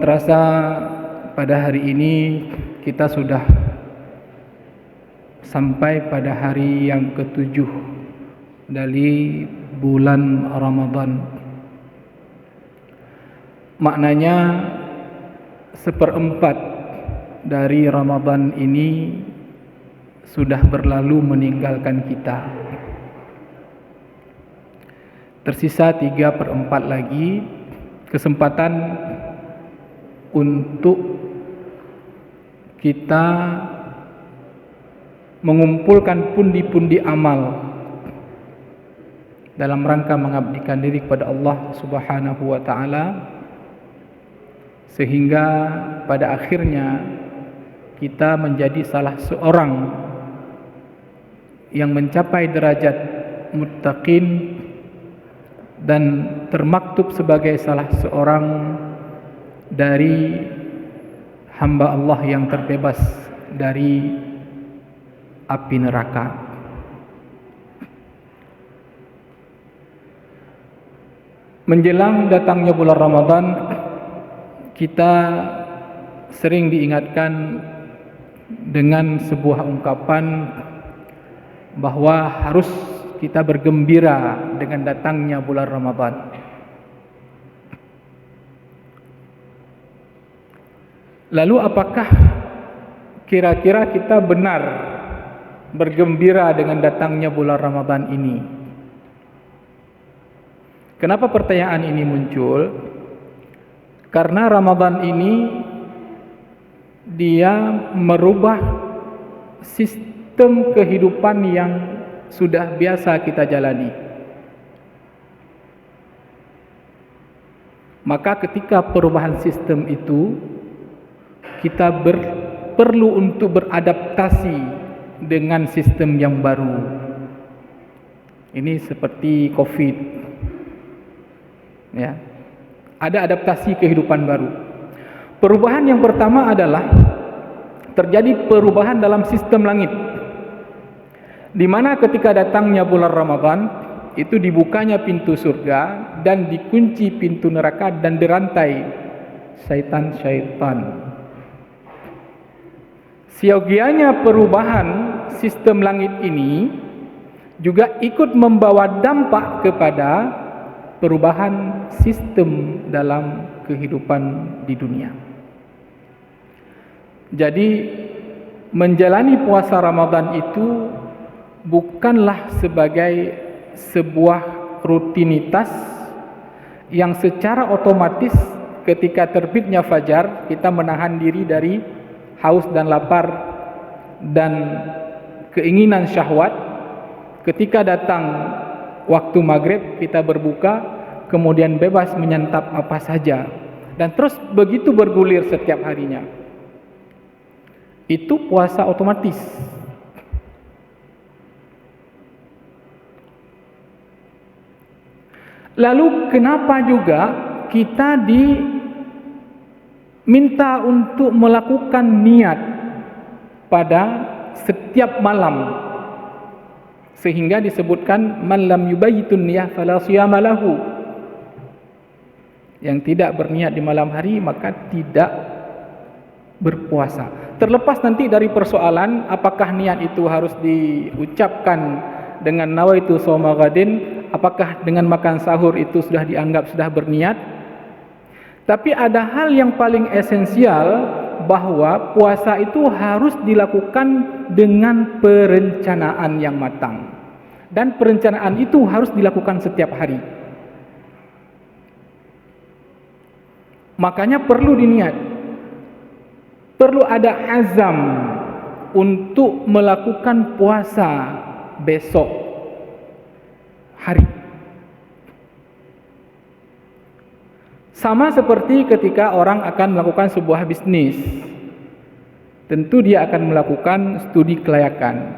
terasa pada hari ini kita sudah sampai pada hari yang ke-7 dari bulan Ramadan. Maknanya seperempat dari Ramadan ini sudah berlalu meninggalkan kita. Tersisa 3/4 lagi kesempatan untuk kita mengumpulkan pundi-pundi amal dalam rangka mengabdikan diri kepada Allah Subhanahu wa taala, sehingga pada akhirnya kita menjadi salah seorang yang mencapai derajat muttaqin dan termaktub sebagai salah seorang dari hamba Allah yang terbebas dari api neraka. Menjelang datangnya bulan Ramadan, kita sering diingatkan dengan sebuah ungkapan bahwa harus kita bergembira dengan datangnya bulan Ramadan. Lalu apakah kira-kira kita benar bergembira dengan datangnya bulan Ramadan ini? Kenapa pertanyaan ini muncul? Karena Ramadan ini dia merubah sistem kehidupan yang sudah biasa kita jalani. Maka ketika perubahan sistem itu, kita perlu untuk beradaptasi dengan sistem yang baru. Ini seperti COVID, ya. Ada adaptasi kehidupan baru. Perubahan yang pertama adalah terjadi perubahan dalam sistem langit, di mana ketika datangnya bulan Ramadan itu dibukanya pintu surga dan dikunci pintu neraka dan dirantai syaitan-syaitan. Siogianya perubahan sistem langit ini juga ikut membawa dampak kepada perubahan sistem dalam kehidupan di dunia. Jadi menjalani puasa Ramadan itu bukanlah sebagai sebuah rutinitas yang secara otomatis ketika terbitnya fajar kita menahan diri dari haus dan lapar dan keinginan syahwat. Ketika datang waktu maghrib kita berbuka, kemudian bebas menyantap apa saja, dan terus begitu bergulir setiap harinya. Itu puasa otomatis. Lalu kenapa juga kita diminta untuk melakukan niat pada setiap malam, sehingga disebutkan man lam yubayyitun niyah fala siyama lahu. Yang tidak berniat di malam hari maka tidak berpuasa. Terlepas nanti dari persoalan apakah niat itu harus diucapkan dengan nawaitu shauma ghadin, apakah dengan makan sahur itu sudah dianggap sudah berniat. Tapi ada hal yang paling esensial, bahwa puasa itu harus dilakukan dengan perencanaan yang matang, dan perencanaan itu harus dilakukan setiap hari. Makanya perlu diniat, perlu ada azam untuk melakukan puasa besok hari. Sama seperti ketika orang akan melakukan sebuah bisnis, tentu dia akan melakukan studi kelayakan,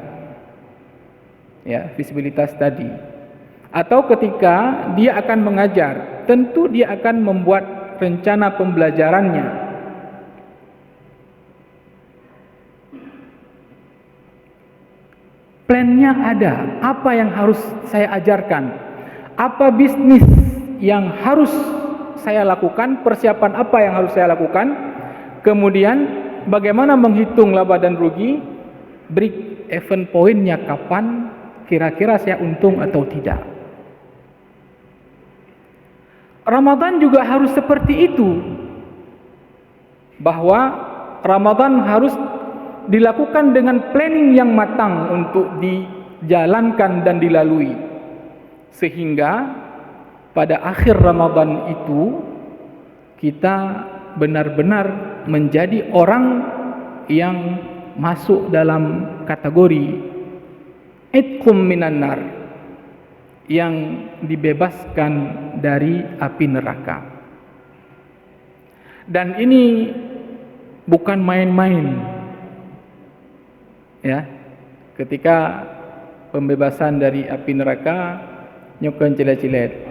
ya, visibilitas tadi. Atau ketika dia akan mengajar, tentu dia akan membuat rencana pembelajarannya. Plannya ada, apa yang harus saya ajarkan, apa bisnis yang harus saya lakukan, persiapan apa yang harus saya lakukan, kemudian bagaimana menghitung laba dan rugi, break even pointnya kapan, kira-kira saya untung atau tidak. Ramadan juga harus seperti itu, bahwa Ramadan harus dilakukan dengan planning yang matang untuk dijalankan dan dilalui, sehingga pada akhir Ramadan itu kita benar-benar menjadi orang yang masuk dalam kategori itqum minan nar, yang dibebaskan dari api neraka. Dan ini bukan main-main. Ya, ketika pembebasan dari api neraka, nyukan cilet-cilet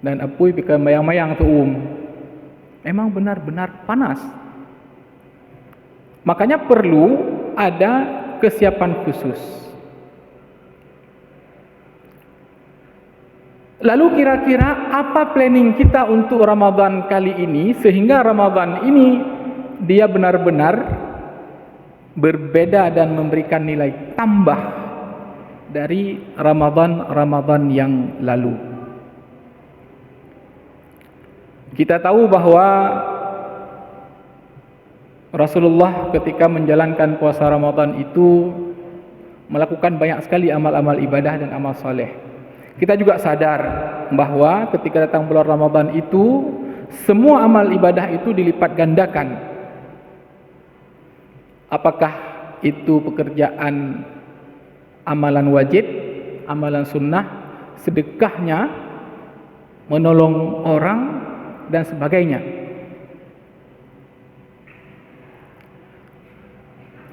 dan apui pika mayang-mayang tu memang benar-benar panas. Makanya perlu ada kesiapan khusus. Lalu kira-kira apa planning kita untuk Ramadan kali ini, sehingga Ramadan ini dia benar-benar berbeda dan memberikan nilai tambah dari Ramadan yang lalu. Kita tahu bahwa Rasulullah ketika menjalankan puasa Ramadan itu melakukan banyak sekali amal-amal ibadah dan amal soleh. Kita juga sadar bahwa ketika datang bulan Ramadan itu semua amal ibadah itu dilipat gandakan. Apakah itu pekerjaan amalan wajib, amalan sunnah, sedekahnya, menolong orang, dan sebagainya.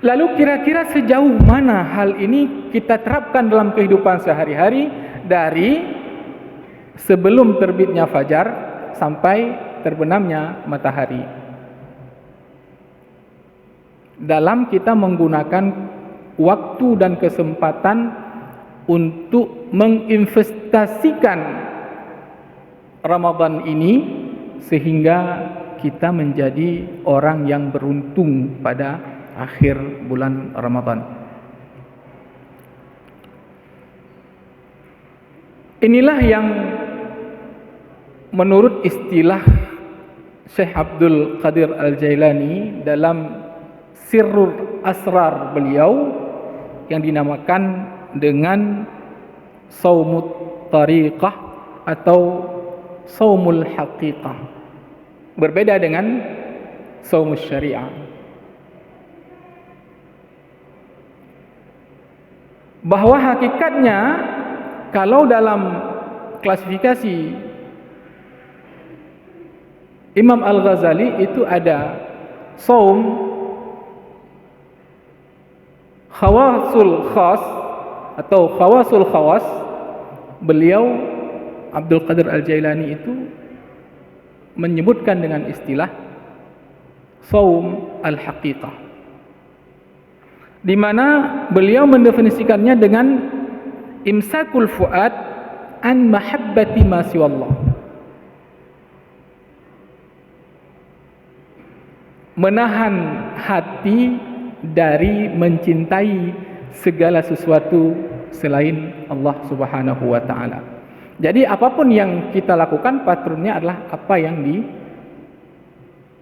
Lalu kira-kira sejauh mana hal ini kita terapkan dalam kehidupan sehari-hari, dari sebelum terbitnya fajar sampai terbenamnya matahari, dalam kita menggunakan waktu dan kesempatan untuk menginvestasikan Ramadan ini, sehingga kita menjadi orang yang beruntung pada akhir bulan Ramadan. Inilah yang menurut istilah Syekh Abdul Qadir Al-Jailani dalam Sirrul Asrar beliau yang dinamakan dengan Saumut Tariqah atau Saumul Haqiqah, berbeda dengan Saumus Syariah. Bahwa hakikatnya kalau dalam klasifikasi Imam Al-Ghazali itu ada saum khawasul khas atau khawasul khawas. Beliau Abdul Qadir Al-Jailani itu menyebutkan dengan istilah saum al-haqiqah, di mana beliau mendefinisikannya dengan imsakul fuad an mahabbati ma siwallah, menahan hati dari mencintai segala sesuatu selain Allah Subhanahu wa taala. Jadi apapun yang kita lakukan patronnya adalah apa yang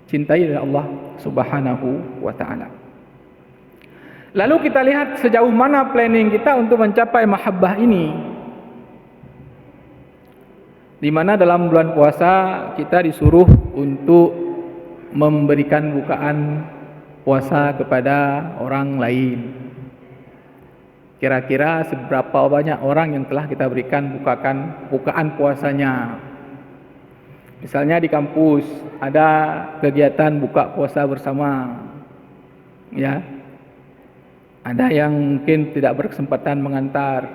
dicintai oleh Allah Subhanahu wa taala. Lalu kita lihat sejauh mana planning kita untuk mencapai mahabbah ini. Di mana dalam bulan puasa kita disuruh untuk memberikan bukaan puasa kepada orang lain. Kira-kira seberapa banyak orang yang telah kita berikan bukaan puasanya. Misalnya di kampus ada kegiatan buka puasa bersama, ya. Ada yang mungkin tidak berkesempatan mengantar,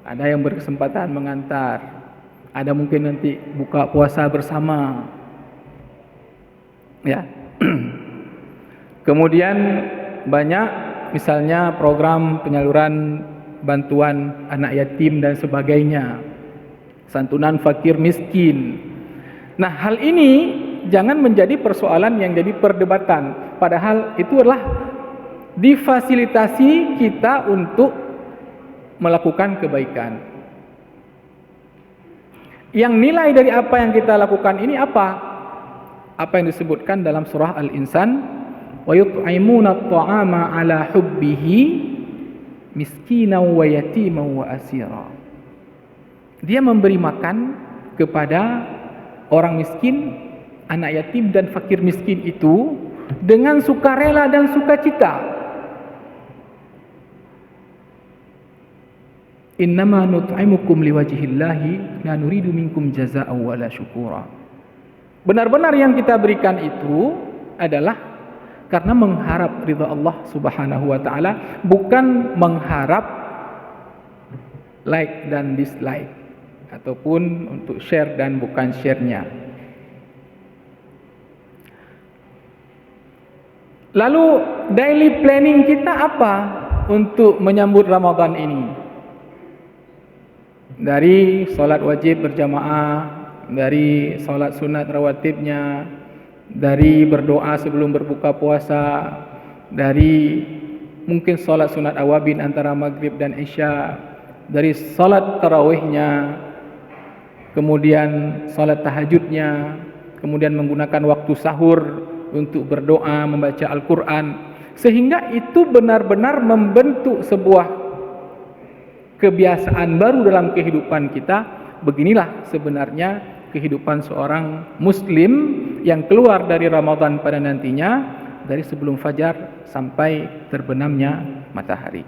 ada yang berkesempatan mengantar, ada mungkin nanti buka puasa bersama, ya. Kemudian banyak misalnya program penyaluran bantuan anak yatim dan sebagainya, santunan fakir miskin. Nah, hal ini jangan menjadi persoalan yang jadi perdebatan. Padahal itu adalah difasilitasi kita untuk melakukan kebaikan. Yang nilai dari apa yang kita lakukan ini apa? Apa yang disebutkan dalam surah Al-Insan, wa yut'imuna at-ta'ama 'ala hubbihi miskinan wa yatiman wa asira. Dia memberi makan kepada orang miskin, anak yatim dan fakir miskin itu dengan sukarela dan sukacita. Innama nut'imukum liwajhillahi la nuridu minkum jazaa'an wala syukura. Benar-benar yang kita berikan itu adalah karena mengharap ridha Allah Subhanahu wa taala, bukan mengharap like dan dislike ataupun untuk share dan bukan share-nya. Lalu daily planning kita apa untuk menyambut Ramadan ini? Dari solat wajib berjamaah, dari solat sunat rawatibnya, dari berdoa sebelum berbuka puasa, dari mungkin solat sunat awabin antara maghrib dan isya, dari solat tarawihnya, kemudian solat tahajudnya, kemudian menggunakan waktu sahur untuk berdoa, membaca Al-Quran, sehingga itu benar-benar membentuk sebuah kebiasaan baru dalam kehidupan kita. Beginilah sebenarnya kehidupan seorang muslim yang keluar dari Ramadan pada nantinya, dari sebelum fajar sampai terbenamnya matahari.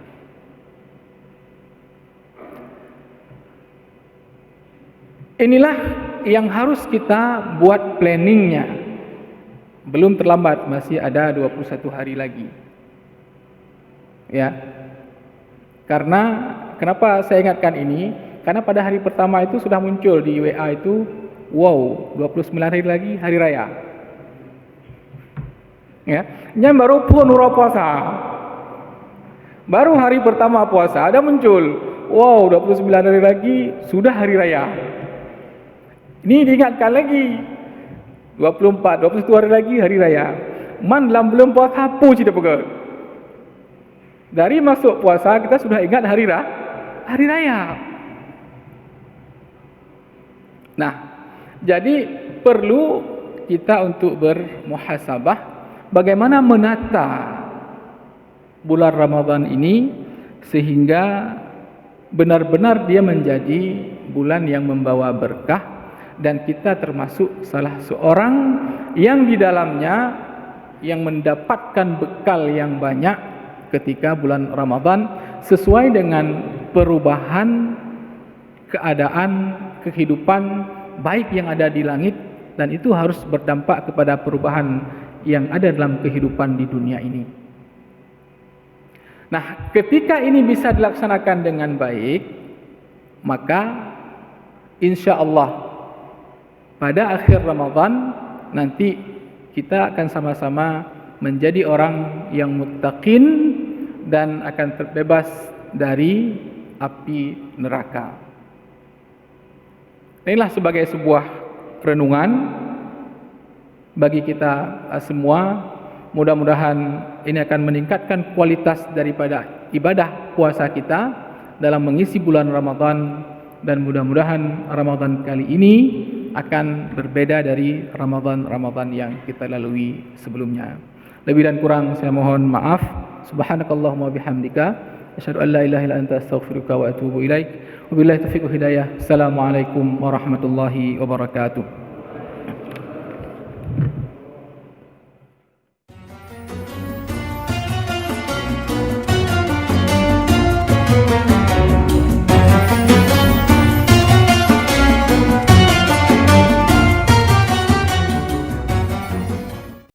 Inilah yang harus kita buat planningnya. Belum terlambat, masih ada 21 hari lagi. Ya. Karena kenapa saya ingatkan ini? Karena pada hari pertama itu sudah muncul di WA itu, wow, 29 hari lagi hari raya. Ya, yang baru pun puasa. Baru hari pertama puasa ada muncul, wow, 29 hari lagi sudah hari raya. Ini diingatkan lagi. 24, 21 hari lagi hari raya. Man dalam belum puasa apa cerita pegang. Dari masuk puasa kita sudah ingat hari raya. Nah, jadi perlu kita untuk bermuhasabah bagaimana menata bulan Ramadan ini sehingga benar-benar dia menjadi bulan yang membawa berkah, dan kita termasuk salah seorang yang di dalamnya yang mendapatkan bekal yang banyak ketika bulan Ramadan, sesuai dengan perubahan keadaan kehidupan baik yang ada di langit, dan itu harus berdampak kepada perubahan yang ada dalam kehidupan di dunia ini. Nah, ketika ini bisa dilaksanakan dengan baik, maka insya Allah pada akhir Ramadan nanti kita akan sama-sama menjadi orang yang muttaqin dan akan terbebas dari api neraka. Inilah sebagai sebuah renungan bagi kita semua. Mudah-mudahan ini akan meningkatkan kualitas daripada ibadah puasa kita dalam mengisi bulan Ramadan, dan mudah-mudahan Ramadan kali ini akan berbeda dari Ramadan yang kita lalui sebelumnya. Lebih dan kurang saya mohon maaf. Subhanakallahumma bihamdika asyhadu an la ilaha illa anta astaghfiruka wa atubu ilaik. Wabillahi taufiq wal hidayah. Assalamualaikum warahmatullahi wabarakatuh.